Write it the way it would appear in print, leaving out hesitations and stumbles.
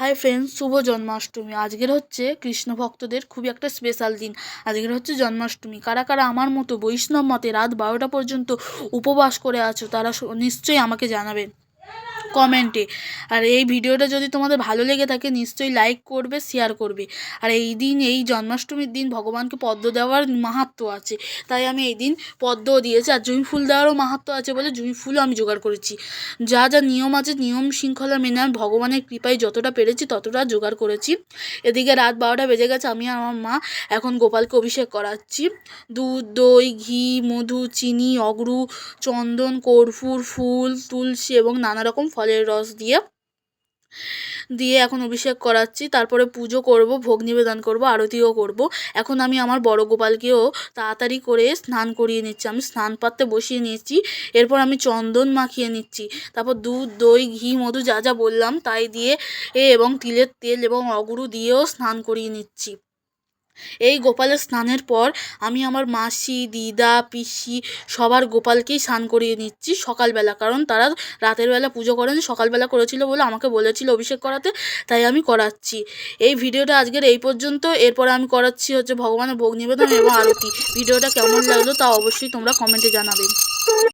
Hi friends, শুভ জন্মাষ্টমী। আজকের হচ্ছে কৃষ্ণ ভক্তদের খুবই একটা স্পেশাল দিন। আজকের হচ্ছে জন্মাষ্টমী। কারা কারা আমার মতো বৈষ্ণব মতে রাত 12টা পর্যন্ত উপবাস করে আছো তারা নিশ্চয়ই আমাকে জানাবেন কমেন্টে। আর এই ভিডিওটা যদি তোমাদের ভালো লেগে থাকে নিশ্চয়ই লাইক করবে, শেয়ার করবে। আর এই দিন, এই জন্মাষ্টমীর দিন ভগবানকে পদ্ম দেওয়ার মাহাত্ম্য আছে, তাই আমি এই দিন পদ্মও দিয়েছি। আর জুঁই ফুল দেওয়ারও মাহাত্ম্য আছে বলে জুঁই ফুলও আমি জোগাড় করেছি। যা যা নিয়ম আছে, নিয়ম শৃঙ্খলা মেনে আমি ভগবানের কৃপায় যতটা পেরেছি ততটা জোগাড় করেছি। এদিকে রাত 12টা বেজে গেছে, আমি আর আমার মা এখন গোপালকে অভিষেক করাচ্ছি। দুধ, দই, ঘি, মধু, চিনি, অগরু, চন্দন, কর্পূর, ফুল, তুলসী এবং নানা রকম ফলের রস দিয়ে এখন অভিষেক করাচ্ছি। তারপরে পুজো করব, ভোগ নিবেদন করব, আরতিও করব। এখন আমি আমার বড় গোপালকেও তাড়াতাড়ি করে স্নান করিয়ে নিচ্ছি। আমি স্নান পাত্রে বসিয়ে নিয়েছি। এরপর আমি চন্দন মাখিয়ে নিচ্ছি। তারপর দুধ, দই, ঘি, মধু যা যা বললাম তাই দিয়ে এবং তিলের তেল এবং অগুরু দিয়েও স্নান করিয়ে নিচ্ছি। এই গোপালের স্নানের পর আমি আমার মাসি, দিদা, পিসি সবার গোপালকেই স্নান করিয়ে নিচ্ছি সকালবেলা, কারণ তারা রাতের বেলা পুজো করেন, সকালবেলা করেছিল বলে আমাকে বলেছিল অভিষেক করাতে, তাই আমি করাচ্ছি। এই ভিডিওটা আজকের এই পর্যন্ত। এরপরে আমি করাচ্ছি হচ্ছে ভগবানের ভোগ নিবেদন এবং আরতি। ভিডিওটা কেমন লাগলো তা অবশ্যই তোমরা কমেন্টে জানাবে।